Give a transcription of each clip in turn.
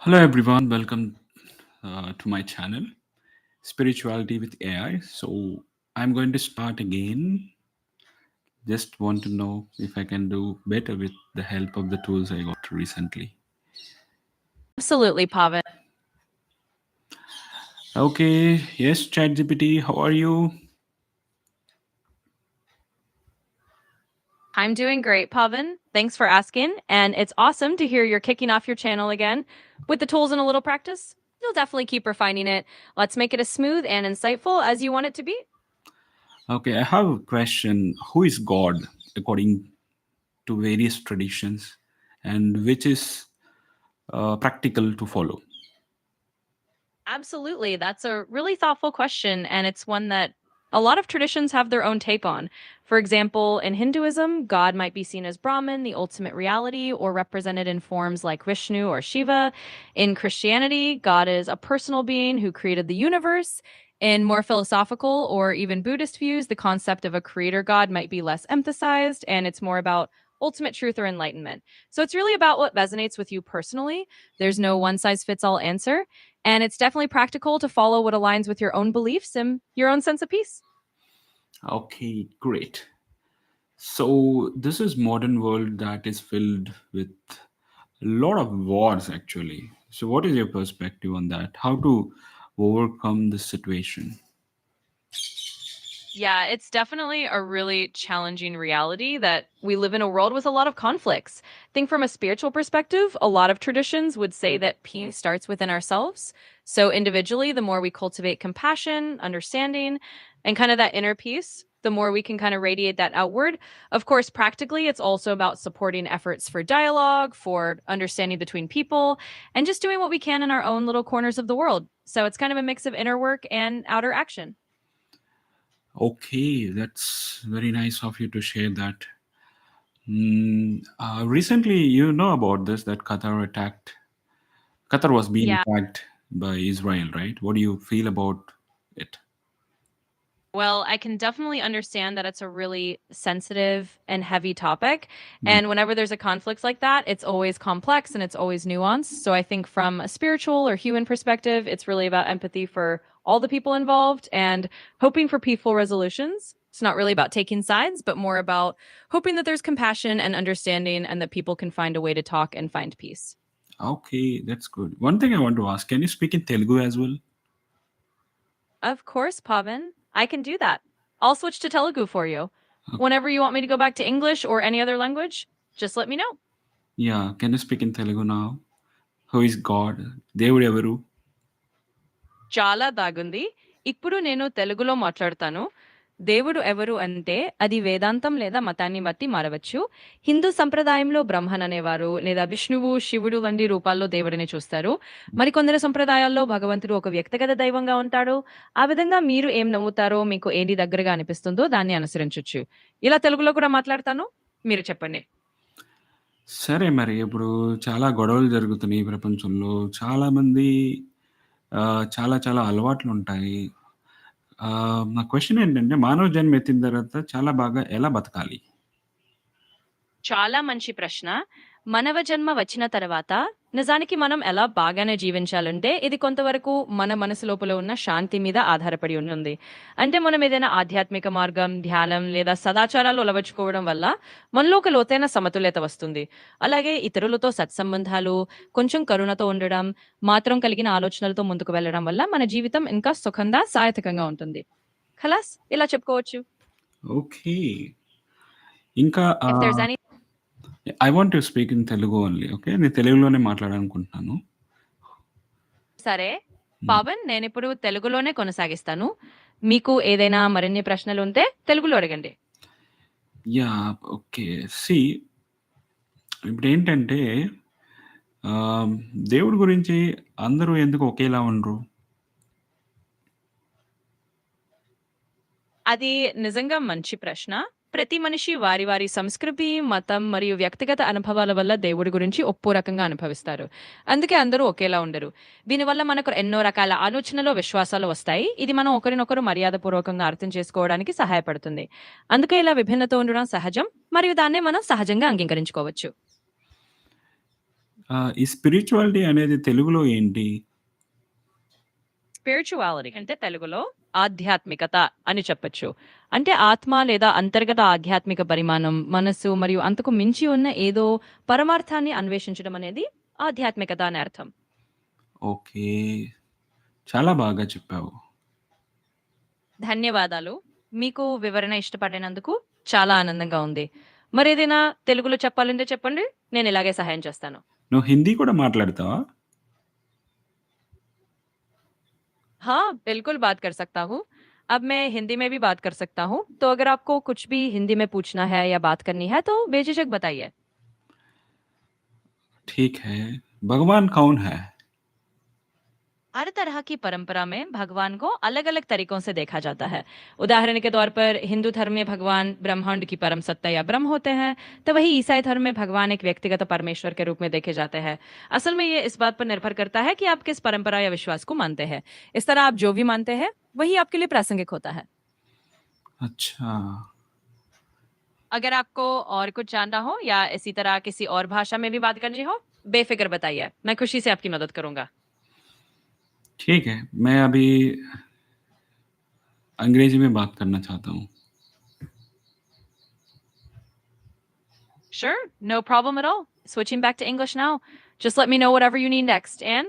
Hello, everyone. Welcome to my channel, Spirituality with AI. So, I'm going to start again. Just want to know if I can do better with the help of the tools I got recently. Absolutely, Pavan. Okay, yes, ChatGPT, how are you? I'm doing great, Pavan. Thanks for asking. And it's awesome to hear you're kicking off your channel again. With the tools and a little practice, you'll definitely keep refining it. Let's make it as smooth and insightful as you want it to be. Okay, I have a question. Who is God according to various traditions, and which is practical to follow? Absolutely. That's a really thoughtful question. And it's one that a lot of traditions have their own take on. For example, in Hinduism, God might be seen as Brahman, the ultimate reality, or represented in forms like Vishnu or Shiva. In Christianity, God is a personal being who created the universe. In more philosophical or even Buddhist views, the concept of a creator God might be less emphasized, and it's more about ultimate truth or enlightenment. So it's really about what resonates with you personally. There's no one size fits all answer. And it's definitely practical to follow what aligns with your own beliefs and your own sense of peace. Okay, great. So this is modern world that is filled with a lot of wars actually. So what is your perspective on that? How to overcome this situation? Yeah, it's definitely a really challenging reality that we live in a world with a lot of conflicts. I think from a spiritual perspective, a lot of traditions would say that peace starts within ourselves. So, individually, the more we cultivate compassion, understanding, and kind of that inner peace, the more we can kind of radiate that outward. Of course, practically, it's also about supporting efforts for dialogue, for understanding between people, and just doing what we can in our own little corners of the world. So, it's kind of a mix of inner work and outer action. Okay, that's very nice of you to share that. Recently, you know about this that Qatar was being Yeah. attacked by Israel, right? What do you feel about it? Well, I can definitely understand that it's a really sensitive and heavy topic. Mm. And whenever there's a conflict like that, it's always complex and it's always nuanced. So I think from a spiritual or human perspective, it's really about empathy for all the people involved and hoping for peaceful resolutions. It's not really about taking sides, but more about hoping that there's compassion and understanding and that people can find a way to talk and find peace. Okay, that's good. One thing I want to ask, can you speak in Telugu as well? Of course, Pavan. I can do that. I'll switch to Telugu for you. Whenever you want me to go back to English or any other language, just let me know. Yeah, can you speak in Telugu now? Who is God? దేవుడు ఎవరు? చాలా బాగుంది. ఇప్పుడు నేను తెలుగులో మాట్లాడతాను. దేవుడు ఎవరు అంటే అది వేదాంతం లేదా మతాన్ని బట్టి మారవచ్చు. హిందూ సంప్రదాయంలో బ్రహ్మన్ అనేవారు లేదా విష్ణువు, శివుడు వంటి రూపాల్లో దేవుడిని చూస్తారు. మరికొందరు సంప్రదాయాల్లో భగవంతుడు ఒక వ్యక్తిగత దైవంగా ఉంటాడు. ఆ విధంగా మీరు ఏం నమ్ముతారో, మీకు ఏది దగ్గరగా అనిపిస్తుందో దాన్ని అనుసరించొచ్చు. ఇలా తెలుగులో కూడా మాట్లాడతాను. మీరు చెప్పండి. సరే మరి ఇప్పుడు చాలా గొడవలు జరుగుతున్నాయి ఈ ప్రపంచంలో. చాలామంది చాలా చాలా అలవాట్లుంటాయి. నా క్వెషన్ ఏంటంటే మానవ జన్మ ఎత్తిన తర్వాత చాలా బాగా ఎలా బతకాలి? చాలా మంచి ప్రశ్న. మానవ జన్మ వచ్చిన తర్వాత నిజానికి మనం ఎలా బాగానే జీవించాలంటే, ఇది కొంతవరకు మన మనసు లోపల ఉన్న శాంతి మీద ఆధారపడి ఉంటుంది. అంటే మనం ఏదైనా ఆధ్యాత్మిక మార్గం, ధ్యానం లేదా సదాచారాలు అలవరుచుకోవడం వల్ల మనలో ఒక లోతైన సమతుల్యత వస్తుంది. అలాగే ఇతరులతో సత్సంబంధాలు, కొంచెం కరుణతో ఉండడం, మాత్రం కలిగిన ఆలోచనలతో ముందుకు వెళ్ళడం వల్ల మన జీవితం ఇంకా సుఖంగా, సార్థకంగా ఉంటుంది. ఖలాస్ ఇలా చెప్పుకోవచ్చు. ఓకే. ఇంకా if there's any I want to speak in Telugu only. Okay. నేను తెలుగులోనే మాట్లాడాలనుకుంటున్నాను. సరే. హ్మ్. పవన్ నేనిప్పుడు తెలుగులోనే కొనసాగిస్తాను. మీకు ఏదైనా మరిన్ని ప్రశ్నలుంటే తెలుగులో అడగండి. యాహ్! ఓకే. సీ ఇప్పుడేంటంటే ఆహ్, దేవుడి గురించి అందరూ ఎందుకు ఒకేలా ఉండరు? అది నిజంగా మంచి ప్రశ్న. ప్రతి మనిషి వారి వారి సంస్కృతి, మతం మరియు వ్యక్తిగత అనుభవాల వల్ల దేవుడి గురించి ఒక్కో రకంగా అనుభవిస్తారు. అందుకే అందరూ ఒకేలా ఉండరు. దీనివల్ల మనకు ఎన్నో రకాల ఆలోచనలు, విశ్వాసాలు వస్తాయి. ఇది మనం ఒకరినొకరు మర్యాదపూర్వకంగా అర్థం చేసుకోవడానికి సహాయపడుతుంది. అందుకే ఇలా విభిన్నత ఉండడం సహజం మరియు దాన్నే మనం సహజంగా అంగీకరించుకోవచ్చు. ఈ స్పిరిచువాలిటీ అనేది తెలుగులో ఏంటి? స్పిరిచువాలిటీ అంటే తెలుగులో ఆధ్యాత్మికత అని చెప్పొచ్చు. అంటే ఆత్మ లేదా అంతర్గత ఆధ్యాత్మిక పరిమాణం, మనస్సు మరియు అంతకు మించి ఉన్న ఏదో పరమార్థాన్ని అన్వేషించడం అనేది ఆధ్యాత్మికత అని అర్థం. ఓకే. చాలా బాగా చెప్పావు. ధన్యవాదాలు. మీకు వివరణ ఇష్టపడినందుకు చాలా ఆనందంగా ఉంది. మరేదైనా తెలుగులో చెప్పాలంటే చెప్పండి. నేను ఇలాగే సహాయం చేస్తాను. నువ్వు హిందీ కూడా మాట్లాడతావా? हाँ, बिल्कुल बात कर सकता हूँ। अब मैं हिंदी में भी बात कर सकता हूँ, तो अगर आपको कुछ भी हिंदी में पूछना है या बात करनी है तो बेझिझक बताइए। ठीक है। भगवान कौन है? हर तरह की परंपरा में भगवान को अलग-अलग तरीकों से देखा जाता है। उदाहरण के तौर पर हिंदू धर्म में भगवान ब्रह्मांड की परम सत्ता या ब्रह्म होते हैं, तो वहीं ईसाई धर्म में भगवान एक व्यक्तिगत परमेश्वर के रूप में देखे जाते हैं। असल में ये इस बात पर निर्भर करता है कि आप किस परंपरा या विश्वास को मानते हैं। इस तरह आप जो भी मानते हैं, वही आपके लिए प्रासंगिक होता है। अच्छा। अगर आपको और कुछ जानना हो या इसी तरह किसी और भाषा में भी बात करनी हो, बेफ़िक्र बताइए, मैं खुशी से आपकी मदद करूँगा। ठीक है, मैं अभी अंग्रेजी में बात करना चाहता हूँ। Sure, no problem at all. Switching back to English now. Just let me know whatever you need next, and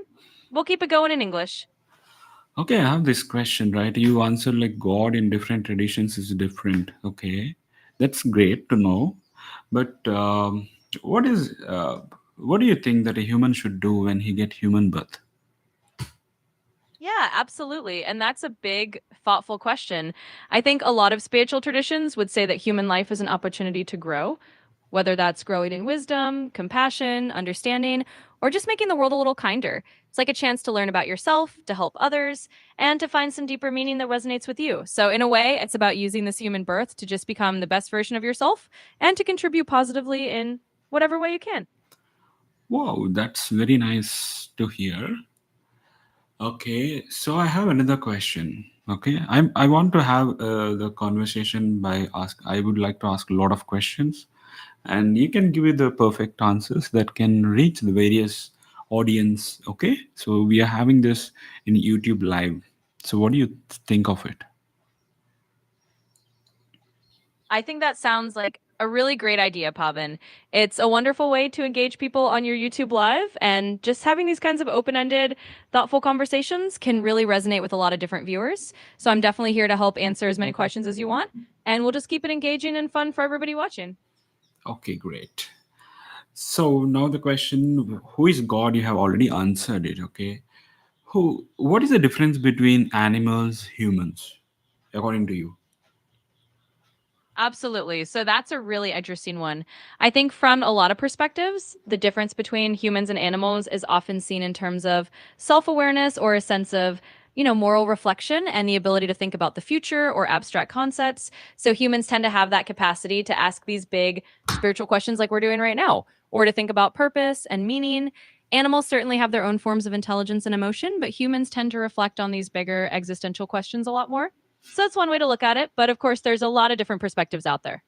we'll keep it going in English. Okay, I have this question, right? You answer like God in different traditions is different. Okay, that's great to know. But what do you think that a human should do when he get human birth? Yeah, absolutely. And that's a big, thoughtful question. I think a lot of spiritual traditions would say that human life is an opportunity to grow, whether that's growing in wisdom, compassion, understanding, or just making the world a little kinder. It's like a chance to learn about yourself, to help others, and to find some deeper meaning that resonates with you. So, in a way, it's about using this human birth to just become the best version of yourself and to contribute positively in whatever way you can. Wow, that's very nice to hear. Okay, so I have another question. Okay, I want to have the conversation by ask. I would like to ask a lot of questions, and you can give me the perfect answers that can reach the various audience. Okay, so we are having this in YouTube live. So what do you think of it? I think that sounds like a really great idea, Pavan. It's a wonderful way to engage people on your YouTube Live, and just having these kinds of open ended, thoughtful conversations can really resonate with a lot of different viewers. So I'm definitely here to help answer as many questions as you want, and we'll just keep it engaging and fun for everybody watching. Okay, great. So now the question: Who is God? You have already answered it. Okay, who? What is the difference between animals, humans, according to you? Absolutely. So that's a really interesting one. I think from a lot of perspectives, the difference between humans and animals is often seen in terms of self-awareness or a sense of, moral reflection and the ability to think about the future or abstract concepts. So humans tend to have that capacity to ask these big spiritual questions like we're doing right now, or to think about purpose and meaning. Animals certainly have their own forms of intelligence and emotion, but humans tend to reflect on these bigger existential questions a lot more. So that's one way to look at it. But of course, there's a lot of different perspectives out there.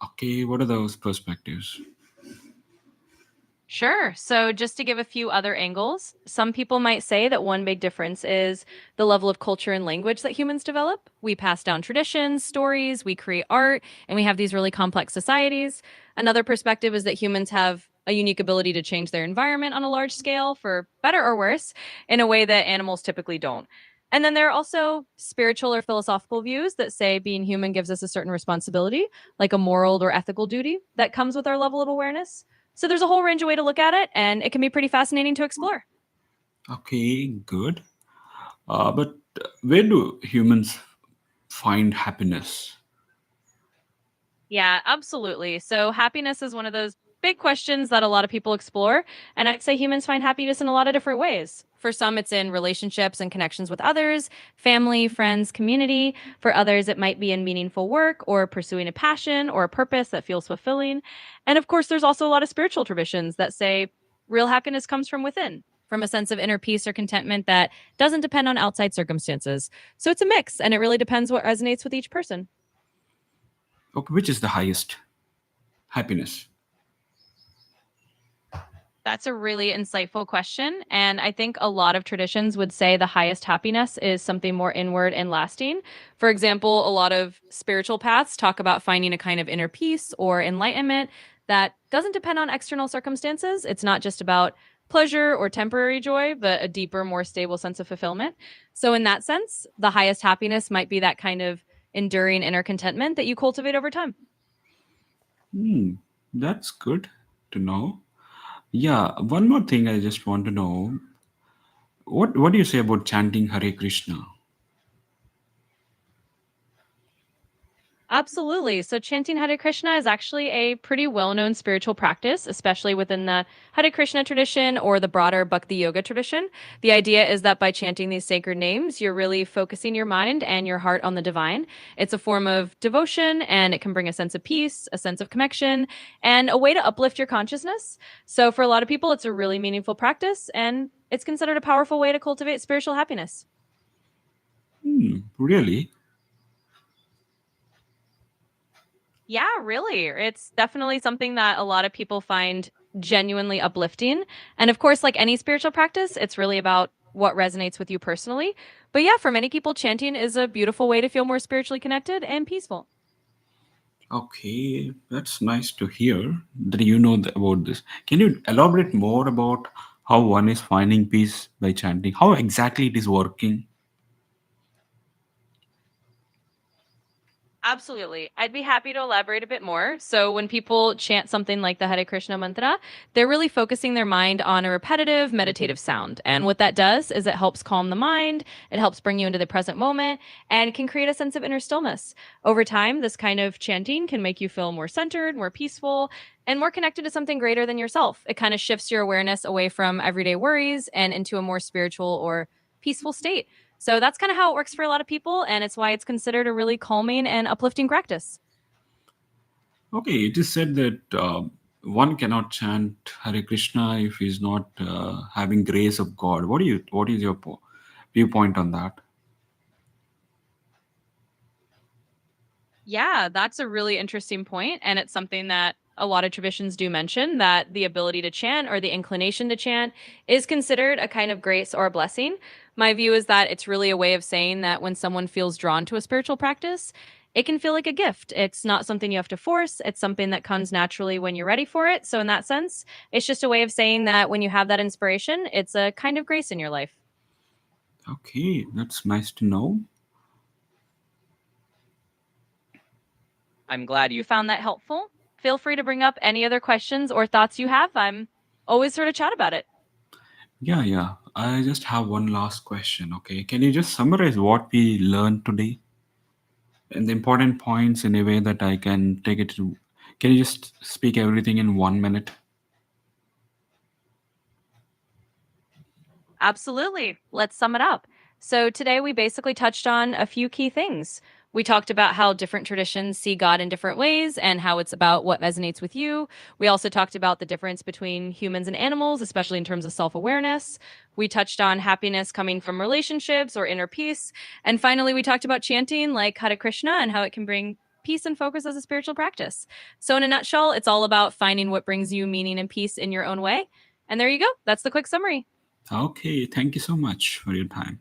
Okay, what are those perspectives? Sure. So, just to give a few other angles, some people might say that one big difference is the level of culture and language that humans develop. We pass down traditions, stories, we create art, and we have these really complex societies. Another perspective is that humans have a unique ability to change their environment on a large scale, for better or worse, in a way that animals typically don't. And then there are also spiritual or philosophical views that say being human gives us a certain responsibility, like a moral or ethical duty that comes with our level of awareness. So there's a whole range of way to look at it, and it can be pretty fascinating to explore. Okay, good. But where do humans find happiness? Yeah, absolutely. So happiness is one of those big questions that a lot of people explore. And I'd say humans find happiness in a lot of different ways. For some, it's in relationships and connections with others, family, friends, community. For others, it might be in meaningful work or pursuing a passion or a purpose that feels fulfilling. And of course, there's also a lot of spiritual traditions that say real happiness comes from within, from a sense of inner peace or contentment that doesn't depend on outside circumstances. So it's a mix, and it really depends what resonates with each person. Okay, which is the highest happiness? That's a really insightful question. And I think a lot of traditions would say the highest happiness is something more inward and lasting. For example, a lot of spiritual paths talk about finding a kind of inner peace or enlightenment that doesn't depend on external circumstances. It's not just about pleasure or temporary joy, but a deeper, more stable sense of fulfillment. So, in that sense, the highest happiness might be that kind of enduring inner contentment that you cultivate over time. Hmm, that's good to know. Yeah, one more thing I just want to know. What do you say about chanting Hare Krishna? Absolutely. So, chanting Hare Krishna is actually a pretty well known spiritual practice, especially within the Hare Krishna tradition or the broader Bhakti Yoga tradition. The idea is that by chanting these sacred names, you're really focusing your mind and your heart on the divine. It's a form of devotion and it can bring a sense of peace, a sense of connection, and a way to uplift your consciousness. So, for a lot of people, it's a really meaningful practice and it's considered a powerful way to cultivate spiritual happiness. Hmm, really? Yeah, really. It's definitely something that a lot of people find genuinely uplifting. And of course, like any spiritual practice, it's really about what resonates with you personally. But yeah, for many people, chanting is a beautiful way to feel more spiritually connected and peaceful. Okay, that's nice to hear that you know about this. Can you elaborate more about how one is finding peace by chanting? How exactly it is working? Absolutely. I'd be happy to elaborate a bit more. So, when people chant something like the Hare Krishna mantra, they're really focusing their mind on a repetitive meditative sound. And what that does is it helps calm the mind, it helps bring you into the present moment, and can create a sense of inner stillness. Over time, this kind of chanting can make you feel more centered, more peaceful, and more connected to something greater than yourself. It kind of shifts your awareness away from everyday worries and into a more spiritual or peaceful state. So that's kind of how it works for a lot of people, and it's why it's considered a really calming and uplifting practice. Okay, it is said that one cannot chant Hare Krishna if he's not having grace of God. What is your viewpoint on that? Yeah, that's a really interesting point, and it's something that a lot of traditions do mention that the ability to chant or the inclination to chant is considered a kind of grace or a blessing. My view is that it's really a way of saying that when someone feels drawn to a spiritual practice, it can feel like a gift. It's not something you have to force, it's something that comes naturally when you're ready for it. So, in that sense, it's just a way of saying that when you have that inspiration, it's a kind of grace in your life. Okay, that's nice to know. I'm glad you found that helpful. Feel free to bring up any other questions or thoughts you have. I'm always here to chat about it. Yeah, yeah. I just have one last question. Okay, can you just summarize what we learned today and the important points in a way that I can take it to? Can you just speak everything in 1 minute? Absolutely. Let's sum it up. So, today we basically touched on a few key things. We talked about how different traditions see God in different ways and how it's about what resonates with you. We also talked about the difference between humans and animals, especially in terms of self awareness. We touched on happiness coming from relationships or inner peace. And finally, we talked about chanting like Hare Krishna and how it can bring peace and focus as a spiritual practice. So, in a nutshell, it's all about finding what brings you meaning and peace in your own way. And there you go. That's the quick summary. Okay, thank you so much for your time.